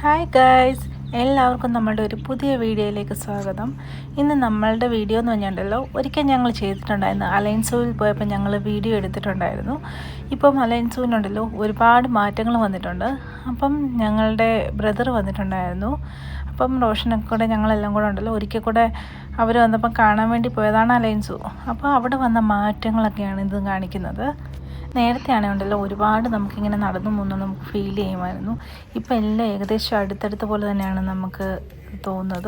Hi guys, എല്ലാവർക്കും നമ്മളുടെ ഒരു പുതിയ വീഡിയോയിലേക്ക് സ്വാഗതം. ഇന്ന് നമ്മളുടെ വീഡിയോ എന്ന് പറഞ്ഞിട്ടുണ്ടല്ലോ, ഒരിക്കൽ ഞങ്ങൾ ചെയ്തിട്ടുണ്ടായിരുന്നു. അലയൻസൂവിൽ പോയപ്പോൾ ഞങ്ങൾ വീഡിയോ എടുത്തിട്ടുണ്ടായിരുന്നു. ഇപ്പം അലയൻസൂവിനുണ്ടല്ലോ ഒരുപാട് മാറ്റങ്ങൾ വന്നിട്ടുണ്ട്. അപ്പം ഞങ്ങളുടെ ബ്രദർ വന്നിട്ടുണ്ടായിരുന്നു. അപ്പം റോഷനൊക്കെ കൂടെ ഞങ്ങളെല്ലാം കൂടെ ഉണ്ടല്ലോ ഒരിക്കൽ കൂടെ അവർ വന്നപ്പം കാണാൻ വേണ്ടി പോയതാണ് അലയൻസൂ. അപ്പോൾ അവിടെ വന്ന മാറ്റങ്ങളൊക്കെയാണ് ഇത് കാണിക്കുന്നത്. നേരത്തെ ആണെന്നുണ്ടല്ലോ ഒരുപാട് നമുക്കിങ്ങനെ നടന്നു പോകുന്നു നമുക്ക് ഫീൽ ചെയ്യുമായിരുന്നു. ഇപ്പം എല്ലാം ഏകദേശം അടുത്തടുത്ത പോലെ തന്നെയാണ് നമുക്ക് തോന്നുന്നത്.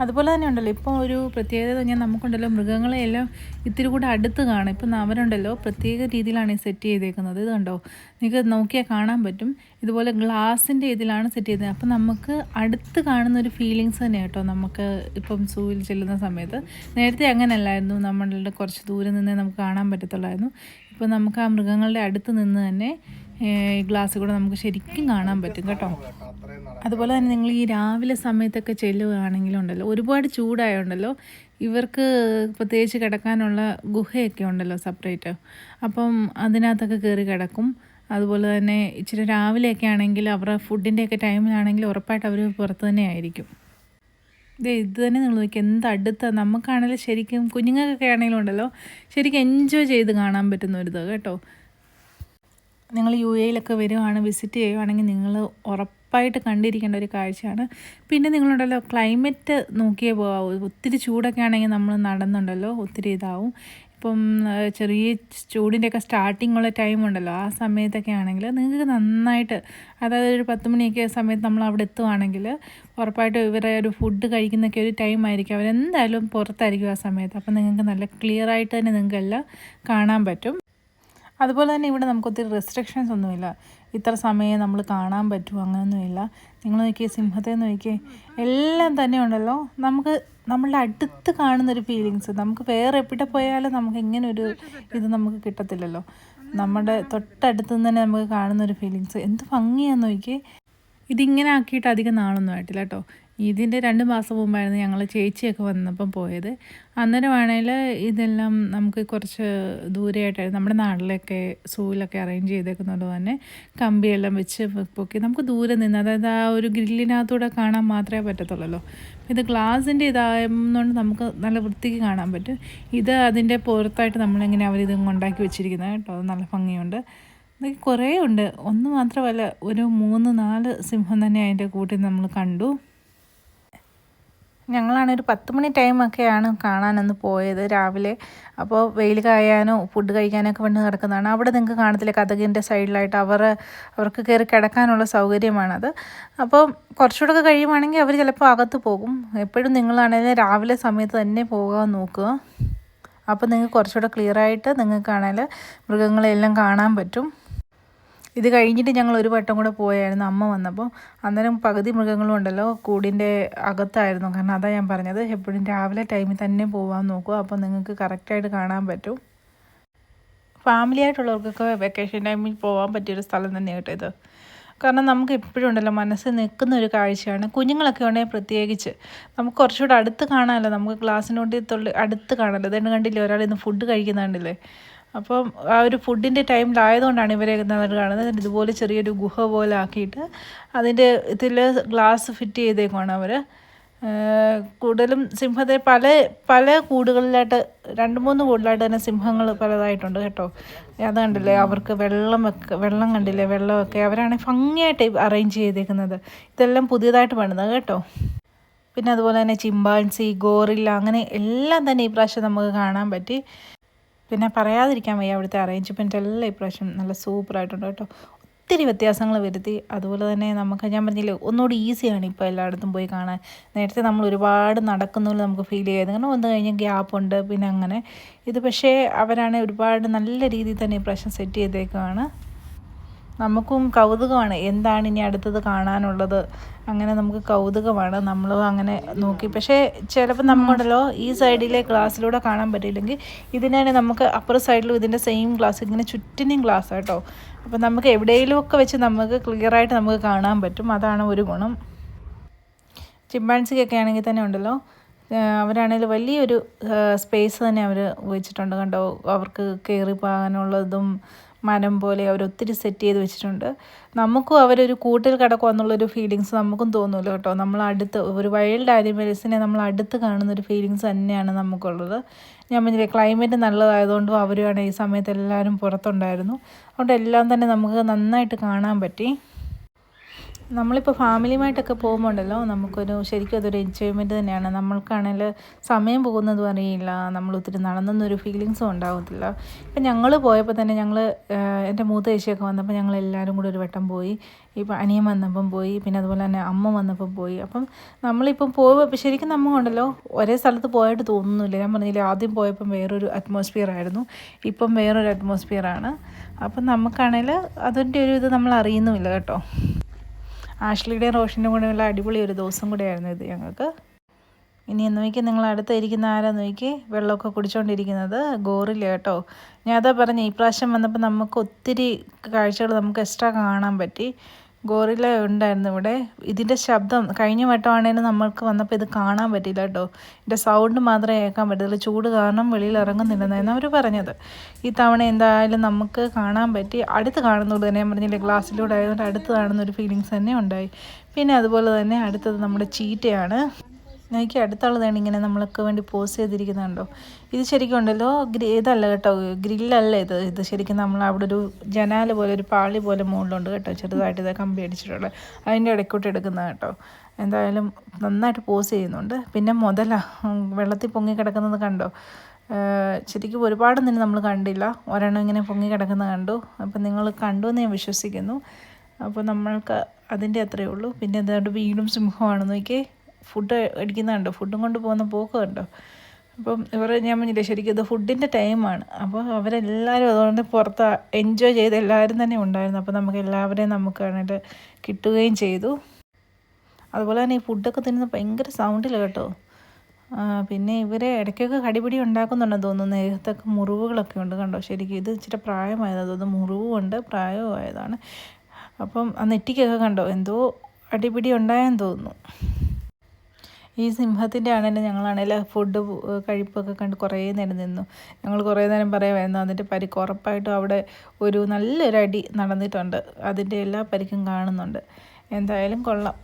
അതുപോലെ തന്നെ ഉണ്ടല്ലോ ഇപ്പോൾ ഒരു പ്രത്യേകത പറഞ്ഞാൽ നമുക്കുണ്ടല്ലോ മൃഗങ്ങളെയെല്ലാം ഇത്തിരി കൂടെ അടുത്ത് കാണും. ഇപ്പം അവരുണ്ടല്ലോ പ്രത്യേക രീതിയിലാണ് ഈ സെറ്റ് ചെയ്തേക്കുന്നത്. ഇത് കണ്ടോ, നിങ്ങൾക്ക് നോക്കിയാൽ കാണാൻ പറ്റും. ഇതുപോലെ ഗ്ലാസിൻ്റെ ഇതിലാണ് സെറ്റ് ചെയ്തത്. അപ്പം നമുക്ക് അടുത്ത് കാണുന്ന ഒരു ഫീലിങ്സ് തന്നെ കേട്ടോ നമുക്ക് ഇപ്പം സൂവിൽ ചെല്ലുന്ന സമയത്ത്. നേരത്തെ അങ്ങനെയല്ലായിരുന്നു, നമ്മളുടെ കുറച്ച് ദൂരെ നിന്നേ നമുക്ക് കാണാൻ പറ്റത്തുള്ളായിരുന്നു. ഇപ്പോൾ നമുക്ക് ആ മൃഗങ്ങളുടെ അടുത്ത് നിന്ന് തന്നെ ഈ ഗ്ലാസ് കൂടെ നമുക്ക് ശരിക്കും കാണാൻ പറ്റും കേട്ടോ. അതുപോലെ തന്നെ നിങ്ങൾ ഈ രാവിലെ സമയത്തൊക്കെ ചെല്ലുകയാണെങ്കിലുണ്ടല്ലോ ഒരുപാട് ചൂടായുണ്ടല്ലോ ഇവർക്ക് പ്രത്യേകിച്ച് കിടക്കാനുള്ള ഗുഹയൊക്കെ ഉണ്ടല്ലോ സെപ്പറേറ്റ്. അപ്പം അതിനകത്തൊക്കെ കയറി കിടക്കും. അതുപോലെ തന്നെ ഇച്ചിരി രാവിലെയൊക്കെ ആണെങ്കിൽ അവരുടെ ഫുഡിൻ്റെയൊക്കെ ടൈമിലാണെങ്കിൽ ഉറപ്പായിട്ട് അവർ പുറത്ത് തന്നെ ആയിരിക്കും. ഇത് തന്നെ നിങ്ങൾ നോക്കി എന്ത് അടുത്ത നമുക്കാണെങ്കിലും ശരിക്കും കുഞ്ഞുങ്ങൾക്കൊക്കെ ആണെങ്കിലും ഉണ്ടല്ലോ ശരിക്കും എൻജോയ് ചെയ്ത് കാണാൻ പറ്റുന്ന ഒരു ഇത് കേട്ടോ. നിങ്ങൾ യു എയിലൊക്കെ വരുവാണ്, വിസിറ്റ് ചെയ്യുവാണെങ്കിൽ നിങ്ങൾ ഉറപ്പായിട്ട് കണ്ടിരിക്കേണ്ട ഒരു കാഴ്ചയാണ്. പിന്നെ നിങ്ങളുണ്ടല്ലോ ക്ലൈമറ്റ് നോക്കിയേ പോകാവൂ. ഒത്തിരി ചൂടൊക്കെ ആണെങ്കിൽ നമ്മൾ നടന്നുണ്ടല്ലോ ഒത്തിരി ഇതാവും. ഇപ്പം ചെറിയ ചൂടിൻ്റെയൊക്കെ സ്റ്റാർട്ടിങ് ഉള്ള ടൈം ഉണ്ടല്ലോ ആ സമയത്തൊക്കെ ആണെങ്കിൽ നിങ്ങൾക്ക് നന്നായിട്ട്, അതായത് ഒരു 10 മണിയൊക്കെ സമയത്ത് നമ്മൾ അവിടെ എത്തുവാണെങ്കിൽ ഉറപ്പായിട്ട് ഇവരെ ഒരു ഫുഡ് കഴിക്കുന്നൊക്കെ ഒരു ടൈം ആയിരിക്കും. അവരെന്തായാലും പുറത്തായിരിക്കും ആ സമയത്ത്. അപ്പം നിങ്ങൾക്ക് നല്ല ക്ലിയർ ആയിട്ട് തന്നെ നിങ്ങൾക്കെല്ലാം കാണാൻ പറ്റും. അതുപോലെ തന്നെ ഇവിടെ നമുക്ക് ഒത്തിരി റെസ്ട്രിക്ഷൻസ് ഒന്നുമില്ല, ഇത്ര സമയം നമ്മൾ കാണാൻ പറ്റുമോ അങ്ങനെയൊന്നുമില്ല. നിങ്ങൾ നോക്കിയേ സിംഹത്തെ നോക്കിയേ, എല്ലാം തന്നെ ഉണ്ടല്ലോ നമുക്ക് നമ്മളുടെ അടുത്ത് കാണുന്നൊരു ഫീലിങ്സ്. നമുക്ക് വേറെ എവിടെ പോയാലും നമുക്ക് ഇങ്ങനെ ഒരു ഇത് നമുക്ക് കിട്ടത്തില്ലല്ലോ. നമ്മുടെ തൊട്ടടുത്ത് തന്നെ നമുക്ക് കാണുന്നൊരു ഫീലിങ്സ് എന്ത് ഭംഗിയാന്ന് നോക്കിയേ. ഇതിങ്ങനെ ആക്കിയിട്ട് അധികം നാളൊന്നും ആയിട്ടില്ല കേട്ടോ. ഇതിൻ്റെ 2 മാസം മുമ്പായിരുന്നു ഞങ്ങൾ ചേച്ചിയൊക്കെ വന്നപ്പം പോയത്. അന്നേരമാണെങ്കിൽ ഇതെല്ലാം നമുക്ക് കുറച്ച് ദൂരെയായിട്ടായിരുന്നു. നമ്മുടെ നാട്ടിലൊക്കെ സൂവിലൊക്കെ അറേഞ്ച് ചെയ്തേക്കുന്നത് തന്നെ കമ്പിയെല്ലാം വെച്ച് പൊക്കി നമുക്ക് ദൂരെ നിന്ന്, അതായത് ആ ഒരു ഗ്രില്ലിനകത്തൂടെ കാണാൻ മാത്രമേ പറ്റത്തുള്ളല്ലോ. ഇത് ഗ്ലാസിൻ്റെ ഇതായതുകൊണ്ട് നമുക്ക് നല്ല വൃത്തിക്ക് കാണാൻ പറ്റും. ഇത് അതിൻ്റെ പുറത്തായിട്ട് നമ്മളിങ്ങനെ അവരിത് ഉണ്ടാക്കി വെച്ചിരിക്കുന്നത് കേട്ടോ. അത് നല്ല ഭംഗിയുണ്ട്. ഇതൊക്കെ കുറേ ഉണ്ട്, ഒന്ന് മാത്രമല്ല ഒരു 3-4 സിംഹം തന്നെ അതിൻ്റെ കൂട്ടിൽ നമ്മൾ കണ്ടു. ഞങ്ങളാണ് ഒരു 10 മണി ടൈമൊക്കെയാണ് കാണാനൊന്ന് പോയത് രാവിലെ. അപ്പോൾ വെയിൽ കായാനോ ഫുഡ് കഴിക്കാനോ ഒക്കെ വേണ്ടി നടക്കുന്നതാണ്. അവിടെ നിങ്ങൾക്ക് കാണത്തില്ല, കതകിൻ്റെ സൈഡിലായിട്ട് അവർക്ക് കയറി കിടക്കാനുള്ള സൗകര്യമാണത്. അപ്പോൾ കുറച്ചുകൂടെ കഴിയുവാണെങ്കിൽ അവർ ചിലപ്പോൾ അകത്ത് പോകും. എപ്പോഴും നിങ്ങളാണെങ്കിൽ രാവിലെ സമയത്ത് തന്നെ പോകാൻ നോക്കുക. അപ്പോൾ നിങ്ങൾക്ക് കുറച്ചുകൂടെ ക്ലിയറായിട്ട് നിങ്ങൾക്കാണെങ്കിൽ മൃഗങ്ങളെല്ലാം കാണാൻ പറ്റും. ഇത് കഴിഞ്ഞിട്ട് ഞങ്ങൾ ഒരു വട്ടം കൂടെ പോയായിരുന്നു അമ്മ വന്നപ്പോൾ. അന്നേരം പകുതി മൃഗങ്ങളും ഉണ്ടല്ലോ കൂടിൻ്റെ അകത്തായിരുന്നു. കാരണം അതാണ് ഞാൻ പറഞ്ഞത്, എപ്പോഴും രാവിലെ ടൈമിൽ തന്നെ പോകാൻ നോക്കുക. അപ്പോൾ നിങ്ങൾക്ക് കറക്റ്റായിട്ട് കാണാൻ പറ്റും. ഫാമിലി ആയിട്ടുള്ളവർക്കൊക്കെ വെക്കേഷൻ ടൈമിൽ പോകാൻ പറ്റിയൊരു സ്ഥലം തന്നെയാണ് കേട്ടോ ഇത്. കാരണം നമുക്ക് എപ്പോഴും ഉണ്ടല്ലോ മനസ്സിൽ നിൽക്കുന്ന ഒരു കാഴ്ചയാണ്. കുഞ്ഞുങ്ങളൊക്കെ ഉണ്ടെങ്കിൽ പ്രത്യേകിച്ച് നമുക്ക് കുറച്ചുകൂടെ അടുത്ത് കാണാമല്ലോ, നമുക്ക് ഗ്ലാസ്സിനോട്ട് അടുത്ത് കാണാമല്ലോ. ഇതെന്നെ കണ്ടില്ലേ, ഒരാൾ ഇന്ന് ഫുഡ് കഴിക്കുന്ന കണ്ടില്ലേ. അപ്പം ആ ഒരു ഫുഡിൻ്റെ ടൈമിലായതുകൊണ്ടാണ് ഇവരെ കാണുന്നത്. ഇതുപോലെ ചെറിയൊരു ഗുഹ പോലെ ആക്കിയിട്ട് അതിൻ്റെ ഇതിൽ ഗ്ലാസ് ഫിറ്റ് ചെയ്തേക്കുവാണ് അവർ. കൂടുതലും സിംഹത്തെ പല കൂടുകളിലായിട്ട് 2-3 കൂടുകളായിട്ട് തന്നെ സിംഹങ്ങൾ പലതായിട്ടുണ്ട് കേട്ടോ. അത് കണ്ടില്ലേ, അവർക്ക് വെള്ളം കണ്ടില്ലേ, വെള്ളമൊക്കെ അവരാണെങ്കിൽ ഭംഗിയായിട്ട് അറേഞ്ച് ചെയ്തേക്കുന്നത്. ഇതെല്ലാം പുതിയതായിട്ട് പണിതാണ് കേട്ടോ. പിന്നെ അതുപോലെ തന്നെ ചിമ്പാൻസി, ഗോറില്ല, അങ്ങനെ എല്ലാം തന്നെ ഈ പ്രാവശ്യം നമുക്ക് കാണാൻ പറ്റി. പിന്നെ പറയാതിരിക്കാൻ വയ്യ, അവിടുത്തെ അറേഞ്ച്മെൻറ്റ് എല്ലാം ഇപ്രാവശ്യം നല്ല സൂപ്പറായിട്ടുണ്ട് കേട്ടോ. ഒത്തിരി വ്യത്യാസങ്ങൾ വരുത്തി. അതുപോലെ തന്നെ നമുക്ക്, ഞാൻ പറഞ്ഞില്ലേ, ഒന്നുകൂടി ഈസിയാണ് ഇപ്പോൾ എല്ലായിടത്തും പോയി കാണാൻ. നേരത്തെ നമ്മൾ ഒരുപാട് നടക്കുന്നതിൽ നമുക്ക് ഫീൽ ചെയ്യായിരുന്നു, കാരണം വന്നു കഴിഞ്ഞാൽ ഗ്യാപ്പുണ്ട്. പിന്നെ അങ്ങനെ ഇത് പക്ഷേ അവരാണ് ഒരുപാട് നല്ല രീതിയിൽ തന്നെ ഇപ്രാവശ്യം സെറ്റ് ചെയ്തേക്കുകയാണ്. നമുക്കും കൗതുകമാണ് എന്താണ് ഇനി അടുത്തത് കാണാനുള്ളത്. അങ്ങനെ നമുക്ക് കൗതുകമാണ്, നമ്മൾ അങ്ങനെ നോക്കി. പക്ഷേ ചിലപ്പോൾ നമ്മളുണ്ടല്ലോ ഈ സൈഡിലെ ഗ്ലാസ്സിലൂടെ കാണാൻ പറ്റിയില്ലെങ്കിൽ ഇതിനാണ് നമുക്ക് അപ്പുറ സൈഡിലും ഇതിൻ്റെ സെയിം ഗ്ലാസ്, ഇങ്ങനെ ചുറ്റിനും ഗ്ലാസ് കേട്ടോ. അപ്പോൾ നമുക്ക് എവിടെയെങ്കിലുമൊക്കെ വെച്ച് നമുക്ക് ക്ലിയറായിട്ട് നമുക്ക് കാണാൻ പറ്റും. അതാണ് ഒരു ഗുണം. ചിമ്പാൻസിക്കൊക്കെ ആണെങ്കിൽ തന്നെ ഉണ്ടല്ലോ അവരാണെങ്കിൽ വലിയൊരു സ്പേസ് തന്നെ അവർ വെച്ചിട്ടുണ്ട് കണ്ടോ. അവർക്ക് കയറി പോകാനുള്ളതും മരം പോലെ അവരൊത്തിരി സെറ്റ് ചെയ്ത് വെച്ചിട്ടുണ്ട്. നമുക്കും അവരൊരു കൂട്ടിൽ കിടക്കുക എന്നുള്ളൊരു ഫീലിങ്സ് നമുക്കും തോന്നുമല്ലോ കേട്ടോ. നമ്മൾ അടുത്ത് ഒരു വൈൽഡ് ആനിമൽസിനെ നമ്മൾ അടുത്ത് കാണുന്നൊരു ഫീലിങ്സ് തന്നെയാണ് നമുക്കുള്ളത്. ഞാൻ പറഞ്ഞില്ലേ ക്ലൈമറ്റ് നല്ലതായതുകൊണ്ടും അവരുമാണ് ഈ സമയത്ത് എല്ലാവരും പുറത്തുണ്ടായിരുന്നു. അതുകൊണ്ട് എല്ലാം തന്നെ നമുക്ക് നന്നായിട്ട് കാണാൻ പറ്റി. നമ്മളിപ്പോൾ ഫാമിലിയുമായിട്ടൊക്കെ പോകുമ്പോണ്ടല്ലോ നമുക്കൊരു ശരിക്കും അതൊരു എൻജോയ്മെൻറ്റ് തന്നെയാണ്. നമ്മൾക്കാണെങ്കിൽ സമയം പോകുന്നതും അറിയില്ല, നമ്മൾ ഒത്തിരി നടന്നൊരു ഫീലിങ്സും ഉണ്ടാകത്തില്ല. ഇപ്പം ഞങ്ങൾ പോയപ്പോൾ തന്നെ എൻ്റെ മൂത്ത ചേച്ചിയൊക്കെ വന്നപ്പോൾ ഞങ്ങൾ എല്ലാവരും കൂടി ഒരു വട്ടം പോയി. ഇപ്പം അനിയൻ വന്നപ്പം പോയി, പിന്നെ അതുപോലെ തന്നെ അമ്മ വന്നപ്പം പോയി. അപ്പം നമ്മളിപ്പം പോയപ്പോൾ ശരിക്കും നമ്മളുണ്ടല്ലോ ഒരേ സ്ഥലത്ത് പോയിട്ട് തോന്നുന്നില്ല. ഞാൻ പറഞ്ഞില്ലേ ആദ്യം പോയപ്പം വേറൊരു അറ്റ്മോസ്ഫിയർ ആയിരുന്നു, ഇപ്പം വേറൊരു അറ്റ്മോസ്ഫിയറാണ്. അപ്പം നമുക്കാണെങ്കിൽ അതിൻ്റെ ഒരു ഇത് നമ്മൾ അറിയുന്നുമില്ല കേട്ടോ. ആഷ്ലിയുടെയും റോഷൻ്റെ കൂടെയുള്ള അടിപൊളി ഒരു ദിവസം കൂടെയായിരുന്നു ഇത് ഞങ്ങൾക്ക്. ഇനി എന്ന് നോക്കി നിങ്ങൾ അടുത്തിരിക്കുന്ന ആരാന്ന് നോക്കി വെള്ളമൊക്കെ കുടിച്ചുകൊണ്ടിരിക്കുന്നത് ഗോറില്ല കേട്ടോ. ഞാൻ അതാ പറഞ്ഞ ഈ പ്രാവശ്യം വന്നപ്പോൾ നമുക്ക് ഒത്തിരി കാഴ്ചകൾ നമുക്ക് എക്സ്ട്രാ കാണാൻ പറ്റി. ഗോറില്ല ഉണ്ടായിരുന്നു ഇവിടെ. ഇതിൻ്റെ ശബ്ദം കഴിഞ്ഞ വട്ടമാണേലും നമ്മൾക്ക് വന്നപ്പോൾ ഇത് കാണാൻ പറ്റില്ല കേട്ടോ. ഇതിൻ്റെ സൗണ്ട് മാത്രമേ കേൾക്കാൻ പറ്റത്തുള്ളൂ. ചൂട് കാരണം വെളിയിൽ ഇറങ്ങുന്നില്ലെന്നായിരുന്നു അവർ പറഞ്ഞത്. ഈ തവണ എന്തായാലും നമുക്ക് കാണാൻ പറ്റി. അടുത്ത് കാണുന്നത് തന്നെ ഞാൻ പറഞ്ഞില്ലേ ഗ്ലാസ്സിലൂടെ ആയതുകൊണ്ട് അടുത്ത് കാണുന്നൊരു ഫീലിങ്സ് തന്നെ ഉണ്ടായി. പിന്നെ അതുപോലെ തന്നെ അടുത്തത് നമ്മുടെ ചീറ്റയാണ്. എനിക്ക് അടുത്തുള്ളതാണ് ഇങ്ങനെ നമ്മൾക്ക് വേണ്ടി പോസ് ചെയ്തിരിക്കുന്നുണ്ടോ. ഇത് ശരിക്കും ഉണ്ടല്ലോ ഇതല്ല കേട്ടോ, ഗ്രില്ലല്ല ഇത് ശരിക്കും നമ്മൾ അവിടെ ഒരു ജനാല പോലെ ഒരു പാളി പോലെ മുകളിലുണ്ട് കേട്ടോ, ചെറുതായിട്ട് ഇത് കമ്പി അടിച്ചിട്ടുള്ളത്, അതിൻ്റെ ഇടയ്ക്കോട്ട് എടുക്കുന്നത് കേട്ടോ. എന്തായാലും നന്നായിട്ട് പോസ് ചെയ്യുന്നുണ്ട്. പിന്നെ വെള്ളത്തിൽ പൊങ്ങി കിടക്കുന്നത് കണ്ടോ. ശരിക്കും ഒരുപാട് തന്നെ നമ്മൾ കണ്ടില്ല, ഒരെണ്ണം ഇങ്ങനെ പൊങ്ങി കിടക്കുന്നത് കണ്ടു. അപ്പം നിങ്ങൾ കണ്ടു എന്ന് ഞാൻ വിശ്വസിക്കുന്നു. അപ്പോൾ നമ്മൾക്ക് അതിൻ്റെ അത്രയേ ഉള്ളൂ. പിന്നെ എന്താണ്ട് വീണ്ടും സിംഹമാണെന്ന് നോക്കിയേ, ഫുഡ് അടിക്കുന്നുണ്ടോ, ഫുഡും കൊണ്ട് പോകുന്ന പോക്ക് കണ്ടോ. അപ്പം ഞാൻ പറഞ്ഞില്ലേ ശരിക്കും ഇത് ഫുഡിൻ്റെ ടൈമാണ്. അപ്പോൾ അവരെല്ലാവരും അതുകൊണ്ട് പുറത്ത് എൻജോയ് ചെയ്ത് എല്ലാവരും തന്നെ ഉണ്ടായിരുന്നു. അപ്പോൾ നമുക്ക് എല്ലാവരെയും നമുക്കാണെങ്കിൽ കിട്ടുകയും ചെയ്തു. അതുപോലെ തന്നെ ഈ ഫുഡൊക്കെ തിന്നുന്നത് ഭയങ്കര സൗണ്ടില്ല കേട്ടോ. പിന്നെ ഇവരെ ഇടയ്ക്കൊക്കെ കടിപിടി ഉണ്ടാക്കുന്നുണ്ടെന്ന് തോന്നുന്നു. ദേഹത്തൊക്കെ മുറിവുകളൊക്കെ ഉണ്ട് കണ്ടോ. ശരിക്കും ഇത് ഇച്ചിരി പ്രായമായതാണ് തോന്നുന്നു, മുറിവുമുണ്ട്, പ്രായമായതാണ്. അപ്പം ആ നെറ്റിക്കൊക്കെ കണ്ടോ എന്തോ അടിപിടി ഉണ്ടായെന്ന് തോന്നുന്നു. ഈ സിംഹത്തിൻ്റെ ആണെങ്കിലും ഞങ്ങളാണെങ്കിലും ഫുഡ് കഴിപ്പൊക്കെ കണ്ട് കുറേ നേരം നിന്നു. ഞങ്ങൾ കുറേ നേരം പറയുമായിരുന്നു അതിൻ്റെ പരിക്ക് ഉറപ്പായിട്ടും അവിടെ ഒരു നല്ലൊരു അടി നടന്നിട്ടുണ്ട്, അതിൻ്റെ എല്ലാ പരിക്കും കാണുന്നുണ്ട്. എന്തായാലും കൊള്ളാം.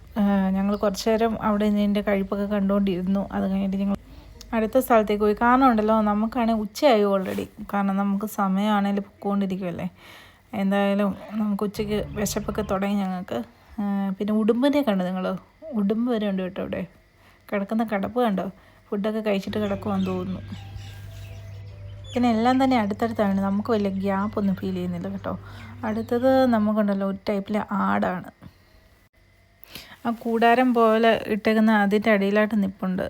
ഞങ്ങൾ കുറച്ച് നേരം അവിടെ ഇതിൻ്റെ കഴിപ്പൊക്കെ കണ്ടുകൊണ്ടിരുന്നു. അത് കഴിഞ്ഞിട്ട് ഞങ്ങൾ അടുത്ത സ്ഥലത്തേക്ക് പോയി. കാരണം ഉണ്ടല്ലോ നമുക്കാണെങ്കിൽ ഉച്ചയായി ഓൾറെഡി, കാരണം നമുക്ക് സമയമാണെങ്കിലും പൊക്കോണ്ടിരിക്കുമല്ലേ. എന്തായാലും നമുക്ക് ഉച്ചയ്ക്ക് വിശപ്പൊക്കെ തുടങ്ങി ഞങ്ങൾക്ക്. പിന്നെ ഉടുമ്പിനെ കണ്ടു നിങ്ങൾ, ഉടുമ്പ് വരെ ഉണ്ട് കേട്ടോ ഇവിടെ. കിടക്കുന്ന കിടപ്പ് കണ്ടോ, ഫുഡൊക്കെ കഴിച്ചിട്ട് കിടക്കുവാന്ന് തോന്നുന്നു. പിന്നെ എല്ലാം തന്നെ അടുത്തടുത്താണ്, നമുക്ക് വലിയ ഗ്യാപ്പൊന്നും ഫീൽ ചെയ്യുന്നില്ല കേട്ടോ. അടുത്തത് നമുക്കുണ്ടല്ലോ ഒരു ടൈപ്പിലെ ആടാണ്. ആ കൂടാരം പോലെ ഇട്ടേക്കുന്ന അതിൻ്റെ അടിയിലായിട്ട് നിൽപ്പുണ്ട്.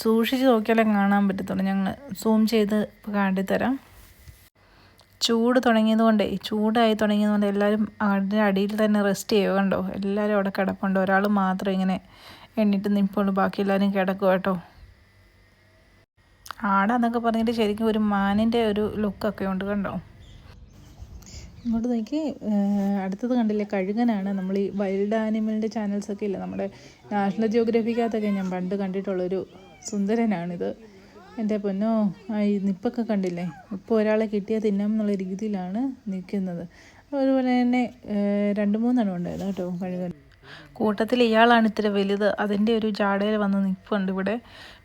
സൂക്ഷിച്ച് നോക്കിയാലേ കാണാൻ പറ്റത്തുള്ളൂ. ഞങ്ങൾ സൂം ചെയ്ത് കാട്ടിത്തരാം. ചൂടായി തുടങ്ങിയതുകൊണ്ട് എല്ലാവരും അതിൻ്റെ അടിയിൽ തന്നെ റെസ്റ്റ് ചെയ്യുക കണ്ടോ. എല്ലാവരും അവിടെ കിടപ്പുണ്ട്, ഒരാൾ മാത്രം ഇങ്ങനെ എണ്ണിട്ട് നിൽപ്പുള്ളൂ, ബാക്കി എല്ലാവരും കിടക്കും കേട്ടോ. ആടാന്നൊക്കെ പറഞ്ഞിട്ട് ശരിക്കും ഒരു മാനിൻ്റെ ഒരു ലുക്കൊക്കെ ഉണ്ട് കണ്ടോ. ഇങ്ങോട്ട് നോക്കി. അടുത്തത് കണ്ടില്ലേ കഴുകനാണ്. നമ്മൾ ഈ വൈൽഡ് ആനിമലിൻ്റെ ചാനൽസൊക്കെ ഇല്ല, നമ്മുടെ നാഷണൽ ജിയോഗ്രഫിക്കകത്തൊക്കെ ഞാൻ പണ്ട് കണ്ടിട്ടുള്ളൊരു സുന്ദരനാണിത്. എൻ്റെ പൊന്നോ, ഈ നിപ്പൊക്കെ കണ്ടില്ലേ, ഇപ്പോൾ ഒരാളെ കിട്ടിയാൽ തിന്നാം എന്നുള്ള രീതിയിലാണ് നിൽക്കുന്നത്. അതുപോലെ തന്നെ 2-3 ഉണ്ടായിരുന്നു കേട്ടോ കഴുകൻ. കൂട്ടത്തിൽ ഇയാളാണ് ഇത്തിരി വലുത്, അതിൻ്റെ ഒരു ജാടയിൽ വന്ന് നിൽപ്പുണ്ട് ഇവിടെ.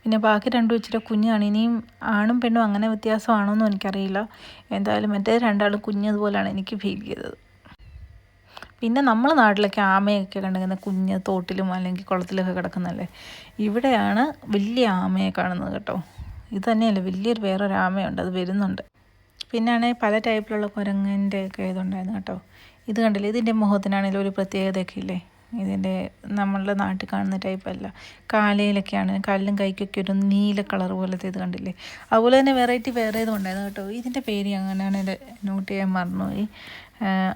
പിന്നെ ബാക്കി 2 ഇച്ചിരി കുഞ്ഞാണ്. ഇനിയും ആണും പെണ്ണും അങ്ങനെ വ്യത്യാസമാണോന്നും എനിക്കറിയില്ല. എന്തായാലും മറ്റേ 2 കുഞ്ഞതുപോലെയാണ് എനിക്ക് ഫീൽ ചെയ്തത്. പിന്നെ നമ്മൾ നാട്ടിലൊക്കെ ആമയൊക്കെ കണ്ടിങ്ങനെ കുഞ്ഞ് തോട്ടിലും അല്ലെങ്കിൽ കുളത്തിലൊക്കെ കിടക്കുന്നതല്ലേ, ഇവിടെയാണ് വലിയ ആമയെ കാണുന്നത് കേട്ടോ. ഇത് തന്നെയല്ലേ വലിയൊരു വേറൊരു ആമയുണ്ട്, അത് വരുന്നുണ്ട്. പിന്നെയാണെങ്കിൽ പല ടൈപ്പിലുള്ള കുരങ്ങൻ്റെ ഒക്കെ ഇതുണ്ടായിരുന്നു കേട്ടോ. ഇത് കണ്ടില്ലേ, ഇതിൻ്റെ മുഖത്തിനാണെങ്കിലും ഒരു പ്രത്യേകതയൊക്കെ ഇല്ലേ. ഇതിൻ്റെ നമ്മളുടെ നാട്ടിൽ കാണുന്ന ടൈപ്പല്ല, കാലയിലൊക്കെയാണ്, കാലിലും കൈക്കൊക്കെ ഒരു നീല കളർ പോലത്തെ ഇത് കണ്ടില്ലേ. അതുപോലെ തന്നെ വെറൈറ്റി വേറെ ഇതും ഉണ്ടായിരുന്നു കേട്ടോ. ഇതിൻ്റെ പേര് അങ്ങനെയാണ് നോട്ട് ചെയ്യാൻ മറന്നുപോയി,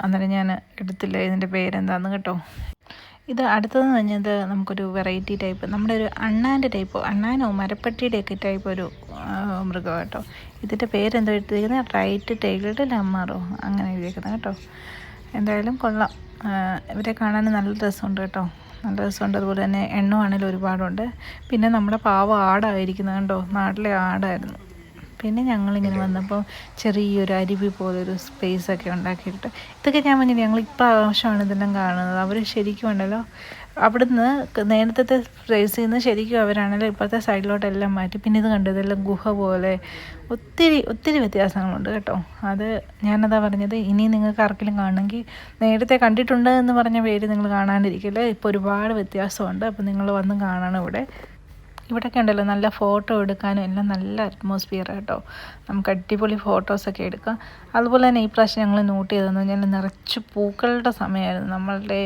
അന്നേരം ഞാൻ എടുത്തില്ല ഇതിൻ്റെ പേരെന്താണെന്ന് കേട്ടോ. ഇത് അടുത്തതെന്ന് പറഞ്ഞത് നമുക്കൊരു വെറൈറ്റി ടൈപ്പ്, നമ്മുടെ ഒരു അണ്ണാൻ്റെ ടൈപ്പോ അണ്ണാനോ മരപ്പട്ടിയുടെയൊക്കെ ടൈപ്പ് ഒരു മൃഗം കേട്ടോ. ഇതിൻ്റെ പേരെന്തോ എഴുതിയിരിക്കുന്നത് റൈറ്റ് ടൈൽഡ് ലമ്മറോ അങ്ങനെ എഴുതിയിരിക്കുന്നത് കേട്ടോ. എന്തായാലും കൊള്ളാം, ഇവരെ കാണാൻ നല്ല രസമുണ്ട് കേട്ടോ, നല്ല രസമുണ്ട്. അതുപോലെ തന്നെ എണ്ണമാണെങ്കിലും ഒരുപാടുണ്ട്. പിന്നെ നമ്മുടെ പാവ ആടായിരിക്കുന്നത് കണ്ടോ, നാട്ടിലെ ആടായിരുന്നു. പിന്നെ ഞങ്ങളിങ്ങനെ വന്നപ്പോൾ ചെറിയൊരു അരുവി പോലൊരു സ്പേസൊക്കെ ഉണ്ടാക്കിയിട്ട് ഇതൊക്കെ ഞാൻ പറഞ്ഞില്ല, ഞങ്ങൾ ഇപ്രാവശ്യമാണ് ഇതെല്ലാം കാണുന്നത്. അവർ ശരിക്കും ഉണ്ടല്ലോ അവിടുന്ന് നേരത്തെ പ്ലേസിൽ നിന്ന് ശരിക്കും അവരാണല്ലോ ഇപ്പോഴത്തെ സൈഡിലോട്ടെല്ലാം മാറ്റി. പിന്നെ ഇത് കണ്ടു, ഇതെല്ലാം ഗുഹ പോലെ ഒത്തിരി വ്യത്യാസങ്ങളുണ്ട് കേട്ടോ. അത് ഞാനതാ പറഞ്ഞത്, ഇനി നിങ്ങൾക്ക് ആർക്കെങ്കിലും കാണണമെങ്കിൽ നേരത്തെ കണ്ടിട്ടുണ്ട് എന്ന് പറഞ്ഞ പേര് നിങ്ങൾ കാണാണ്ടിരിക്കില്ല. ഇപ്പോൾ ഒരുപാട് വ്യത്യാസമുണ്ട്. അപ്പോൾ നിങ്ങൾ വന്ന് കാണണം. ഇവിടെയൊക്കെ ഉണ്ടല്ലോ നല്ല ഫോട്ടോ എടുക്കാനും എല്ലാം നല്ല അറ്റ്മോസ്ഫിയർ കേട്ടോ. നമുക്ക് അടിപൊളി ഫോട്ടോസൊക്കെ എടുക്കാം. അതുപോലെ തന്നെ ഈ പ്രാവശ്യം ഞങ്ങൾ നോട്ട് ചെയ്തതെന്ന് പറഞ്ഞാൽ നിറച്ച് പൂക്കളുടെ സമയമായിരുന്നു. നമ്മളുടെ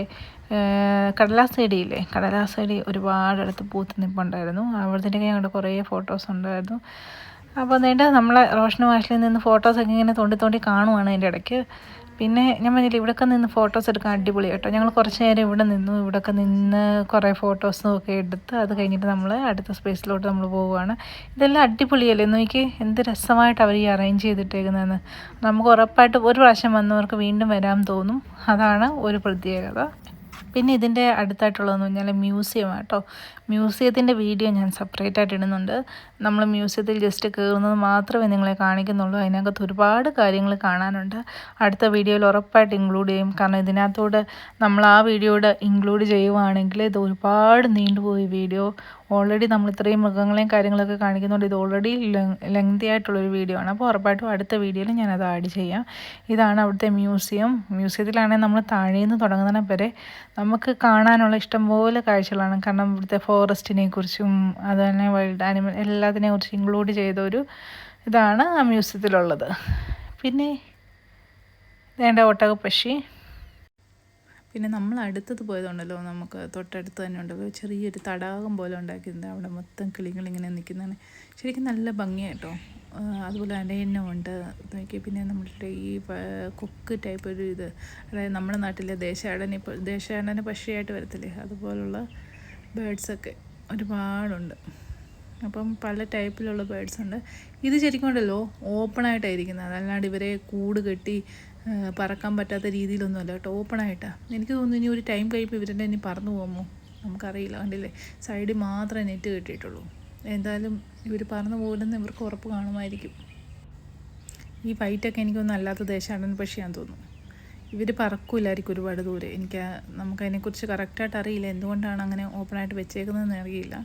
കടലാസ് ചെടിയില്ലേ, കടലാസ് ചെടി ഒരുപാടടുത്ത് പൂത്ത് നിൽപ്പുണ്ടായിരുന്നു. അവിടത്തേക്ക് ഞങ്ങളുടെ കുറേ ഫോട്ടോസ് ഉണ്ടായിരുന്നു. അപ്പോൾ അതിൻ്റെ നമ്മളെ റോഷൻ വാഷിൽ നിന്ന് ഫോട്ടോസൊക്കെ ഇങ്ങനെ തോണ്ടി കാണുവാണ് അതിൻ്റെ ഇടയ്ക്ക്. പിന്നെ ഞാൻ പറഞ്ഞില്ല, ഇവിടെയൊക്കെ നിന്ന് ഫോട്ടോസ് എടുക്കാൻ അടിപൊളി കേട്ടോ. ഞങ്ങൾ കുറച്ച് നേരം ഇവിടെ നിന്നു. ഇവിടെയൊക്കെ നിന്ന് കുറേ ഫോട്ടോസും ഒക്കെ എടുത്ത് അത് കഴിഞ്ഞിട്ട് നമ്മൾ അടുത്ത സ്പേസിലോട്ട് നമ്മൾ പോവുകയാണ്. ഇതെല്ലാം അടിപൊളിയല്ലേ, നോക്കി എന്ത് രസമായിട്ട് അവർ ഈ അറേഞ്ച് ചെയ്തിട്ടേക്കുന്നതെന്ന്. നമുക്ക് ഉറപ്പായിട്ട് ഒരു പ്രാവശ്യം വന്നവർക്ക് വീണ്ടും വരാൻ തോന്നും. അതാണ് ഒരു പ്രത്യേകത. പിന്നെ ഇതിൻ്റെ അടുത്തായിട്ടുള്ളതെന്ന് പറഞ്ഞാൽ മ്യൂസിയമാണ് കേട്ടോ. മ്യൂസിയത്തിൻ്റെ വീഡിയോ ഞാൻ സെപ്പറേറ്റ് ആയിട്ട് ഇടുന്നുണ്ട്. നമ്മൾ മ്യൂസിയത്തിൽ ജസ്റ്റ് കയറുന്നത് മാത്രമേ നിങ്ങളെ കാണിക്കുന്നുള്ളൂ. അതിനകത്ത് ഒരുപാട് കാര്യങ്ങൾ കാണാനുണ്ട്. അടുത്ത വീഡിയോയിൽ ഉറപ്പായിട്ട് ഇൻക്ലൂഡ് ചെയ്യും. കാരണം ഇതിനകത്തോടെ നമ്മൾ ആ വീഡിയോയുടെ ഇൻക്ലൂഡ് ചെയ്യുവാണെങ്കിൽ ഇത് ഒരുപാട് നീണ്ടുപോയി വീഡിയോ. ഓൾറെഡി നമ്മൾ ഇത്രയും മൃഗങ്ങളെയും കാര്യങ്ങളൊക്കെ കാണിക്കുന്നുണ്ട്. ഇത് ഓൾറെഡി ലെങ്തി ആയിട്ടുള്ളൊരു വീഡിയോ ആണ്. അപ്പോൾ ഉറപ്പായിട്ടും അടുത്ത വീഡിയോയിൽ ഞാനത് ആഡ് ചെയ്യാം. ഇതാണ് അവിടുത്തെ മ്യൂസിയം. മ്യൂസിയത്തിലാണെങ്കിൽ നമ്മൾ താഴേന്ന് തുടങ്ങുന്നതിനെ വരെ നമുക്ക് കാണാനുള്ള ഇഷ്ടംപോലെ കാഴ്ചകളാണ്. കാരണം ഇവിടുത്തെ ഫോറസ്റ്റിനെ കുറിച്ചും അതുപോലെ വൈൽഡ് ആനിമൽ എല്ലാത്തിനെ കുറിച്ച് ഇൻക്ലൂഡ് ചെയ്തൊരു ഇതാണ് ആ മ്യൂസിയത്തിലുള്ളത്. പിന്നെ വേണ്ട ഒട്ടകപ്പക്ഷി. പിന്നെ നമ്മൾ അടുത്തത് പോയതുണ്ടല്ലോ, നമുക്ക് തൊട്ടടുത്ത് തന്നെ ഉണ്ടല്ലോ ചെറിയൊരു തടാകം പോലെ ഉണ്ടാക്കിയിട്ടുണ്ട്. അവിടെ മൊത്തം കിളികളിങ്ങനെ നിൽക്കുന്നതാണ്. ശരിക്കും നല്ല ഭംഗിയായിട്ടോ. അതുപോലെ അരയന്നമുണ്ട് നോക്കി. പിന്നെ നമ്മളുടെ ഈ കൊക്ക് ടൈപ്പ് ഒരു ഇത്, അതായത് നമ്മുടെ നാട്ടിലെ ദേശാടന പക്ഷിയായിട്ട് വരത്തില്ലേ, അതുപോലുള്ള ബേഡ്സൊക്കെ ഒരുപാടുണ്ട്. അപ്പം പല ടൈപ്പിലുള്ള ബേഡ്സ് ഉണ്ട്. ഇത് ശരിക്കും ഉണ്ടല്ലോ ഓപ്പണായിട്ടായിരിക്കുന്നത്, അതല്ലാണ്ട് ഇവരെ കൂട് കെട്ടി പറക്കാൻ പറ്റാത്ത രീതിയിലൊന്നുമല്ല കേട്ടോ, ഓപ്പണായിട്ടാണ്. എനിക്ക് തോന്നുന്നു ഇനി ഒരു ടൈം കഴിയുമ്പോൾ ഇവരുടെ ഇനി പറന്നു പോകുമോ നമുക്കറിയില്ല. കണ്ടില്ലേ, സൈഡിൽ മാത്രമേ നെറ്റ് കെട്ടിയിട്ടുള്ളൂ. എന്തായാലും ഇവർ പറന്നു പോകില്ലെന്ന് ഇവർക്ക് ഉറപ്പ് കാണുമായിരിക്കും. ഈ വൈറ്റൊക്കെ എനിക്കൊന്നും അല്ലാത്ത ദേശാടന പക്ഷിയാണെന്ന് തോന്നുന്നു. ഇവർ പറക്കില്ലായിരിക്കും ഒരുപാട് ദൂരെ. നമുക്കതിനെക്കുറിച്ച് കറക്റ്റായിട്ട് അറിയില്ല, എന്തുകൊണ്ടാണ് അങ്ങനെ ഓപ്പണായിട്ട് വെച്ചേക്കുന്നതെന്ന് അറിയില്ല.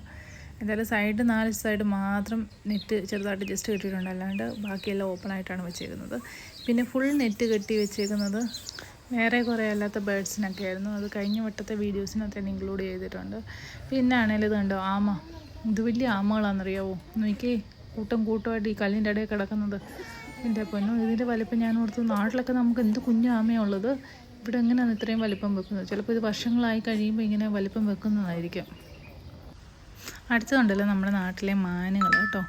എന്തായാലും നാല് സൈഡ് മാത്രം നെറ്റ് ചെറുതായിട്ട് ജസ്റ്റ് കെട്ടിയിട്ടുണ്ട്, അല്ലാണ്ട് ബാക്കിയെല്ലാം ഓപ്പണായിട്ടാണ് വെച്ചേക്കുന്നത്. പിന്നെ ഫുൾ നെറ്റ് കെട്ടി വെച്ചേക്കുന്നത് വേറെ കുറേ അല്ലാത്ത ബേഡ്സിനൊക്കെ ആയിരുന്നു. അത് കഴിഞ്ഞ വട്ടത്തെ വീഡിയോസിനകത്ത് തന്നെ ഇൻക്ലൂഡ് ചെയ്തിട്ടുണ്ട്. പിന്നെ ആണെങ്കിലും ഇത് കണ്ടോ, ആമ. ഇത് വലിയ ആമകളാണെന്നറിയാവോ, നോക്കിയേ, കൂട്ടമായിട്ട് ഈ കല്ലിൻ്റെ ഇടയിൽ കിടക്കുന്നത്. എൻ്റെ പൊന്നോ, ഇതിൻ്റെ വലിപ്പം ഞാൻ ഓർത്തു നാട്ടിലൊക്കെ നമുക്ക് എന്ത് കുഞ്ഞു ആമയുള്ളത്, ഇവിടെ എങ്ങനെയാണ് ഇത്രയും വലിപ്പം വെക്കുന്നത്? ചിലപ്പോൾ ഇത് വർഷങ്ങളായി കഴിയുമ്പോൾ ഇങ്ങനെ വലിപ്പം വെക്കുന്നതായിരിക്കും. അടുത്തതുണ്ടല്ലോ നമ്മുടെ നാട്ടിലെ മാനുകൾ കേട്ടോ.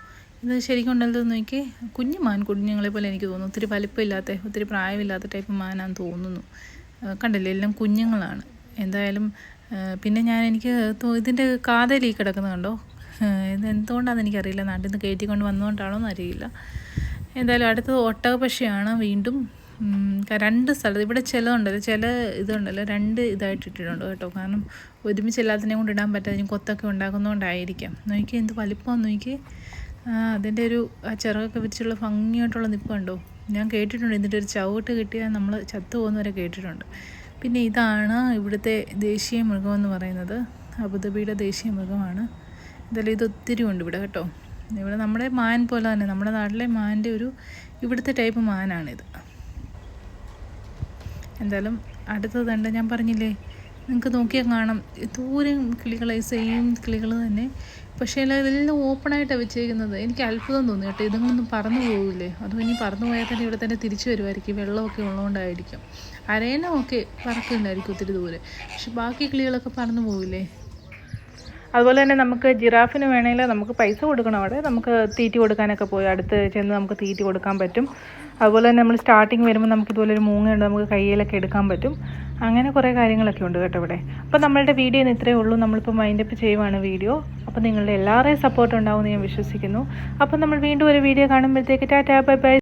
ഇത് ശരിക്കും ഉണ്ടല്ലോ നോക്കി, കുഞ്ഞുങ്ങളെ പോലെ എനിക്ക് തോന്നുന്നു. ഒത്തിരി വലിപ്പമില്ലാത്ത, ഒത്തിരി പ്രായമില്ലാത്ത ടൈപ്പ് മാനാന്ന് തോന്നുന്നു. കണ്ടില്ലേ, എല്ലാം കുഞ്ഞുങ്ങളാണ്. എന്തായാലും പിന്നെ എനിക്ക് ഇതിൻ്റെ കാതലി കിടക്കുന്നത് കണ്ടോ, ഇത് എന്തുകൊണ്ടാണെന്ന് എനിക്കറിയില്ല, നാട്ടിൽ നിന്ന് കയറ്റിക്കൊണ്ട് വന്നുകൊണ്ടാണോ എന്നറിയില്ല. എന്തായാലും അടുത്തത് ഒട്ടകപ്പക്ഷിയാണ്. വീണ്ടും രണ്ട് സ്ഥലത്ത് ഇവിടെ ഇതുണ്ടല്ലോ രണ്ട് ഇതായിട്ട് ഇട്ടിട്ടുണ്ട് കേട്ടോ. കാരണം ഒരുമിച്ച് എല്ലാത്തിനെയും കൊണ്ട് ഇടാൻ പറ്റാതെ കൊത്തൊക്കെ ഉണ്ടാക്കുന്നതുകൊണ്ടായിരിക്കാം. നോക്കി എന്ത് വലിപ്പമാണ് നോക്കി. അതിൻ്റെ ഒരു ആ ചിറകൊക്കെ വിരിച്ചുള്ള ഭംഗിയായിട്ടുള്ള നിപ്പ് കണ്ടോ. ഞാൻ കേട്ടിട്ടുണ്ട് ഇതിൻ്റെ ഒരു ചവിട്ട് കിട്ടിയാൽ നമ്മൾ ചത്തു പോകുന്നവരെ കേട്ടിട്ടുണ്ട്. പിന്നെ ഇതാണ് ഇവിടുത്തെ ദേശീയ മൃഗമെന്ന് പറയുന്നത്. അബുദാബിയുടെ ദേശീയ മൃഗമാണ്. എന്തായാലും ഇത് ഒത്തിരി ഉണ്ട് ഇവിടെ കേട്ടോ. ഇവിടെ നമ്മുടെ മാൻ പോലെ തന്നെ, നമ്മുടെ നാട്ടിലെ മാൻ്റെ ഇവിടുത്തെ ടൈപ്പ് മാനാണിത്. എന്തായാലും അടുത്തത് കണ്ട് ഞാൻ പറഞ്ഞില്ലേ, നിങ്ങൾക്ക് നോക്കിയാൽ കാണാം ദൂരം കിളികളെ, സെയിം കിളികൾ തന്നെ, പക്ഷേ ഇതെല്ലാം ഓപ്പണായിട്ടാണ് വെച്ചേക്കുന്നത്. എനിക്ക് അത്ഭുതം തോന്നി കേട്ടോ, ഇതൊന്നും പറന്നു പോകില്ലേ? അതും ഇനി പറന്നു പോയാൽ തന്നെ ഇവിടെ തന്നെ തിരിച്ചു വരുമായിരിക്കും, വെള്ളമൊക്കെ ഉള്ളതുകൊണ്ടായിരിക്കും. അരയനമൊക്കെ പറക്കുന്നുണ്ടായിരിക്കും ഒത്തിരി ദൂരെ, പക്ഷെ ബാക്കി കിളികളൊക്കെ പറന്നു പോകില്ലേ? അതുപോലെ തന്നെ നമുക്ക് ജിറാഫിന് വേണമെങ്കിൽ നമുക്ക് പൈസ കൊടുക്കണം. അവിടെ നമുക്ക് തീറ്റി കൊടുക്കാനൊക്കെ പോയി അടുത്ത് ചെന്ന് നമുക്ക് തീറ്റി കൊടുക്കാൻ പറ്റും. അതുപോലെ തന്നെ നമ്മൾ സ്റ്റാർട്ടിങ് വരുമ്പോൾ നമുക്ക് ഇതുപോലെ ഒരു മൂങ്ങയുണ്ട്, നമുക്ക് കയ്യിലൊക്കെ എടുക്കാൻ പറ്റും. അങ്ങനെ കുറേ കാര്യങ്ങളൊക്കെ ഉണ്ട് കേട്ടോ ഇവിടെ. അപ്പോൾ നമ്മളുടെ വീഡിയോ ഇത്രയേ ഉള്ളൂ. നമ്മളിപ്പോൾ മൈൻഡപ്പ് ചെയ്യുവാണ് വീഡിയോ. അപ്പോൾ നിങ്ങളുടെ എല്ലാവരുടെയും സപ്പോർട്ട് ഉണ്ടാവുമെന്ന് ഞാൻ വിശ്വസിക്കുന്നു. അപ്പോൾ നമ്മൾ വീണ്ടും ഒരു വീഡിയോ കാണുമ്പോഴത്തേക്ക് ടാറ്റാ ബൈ ബൈ.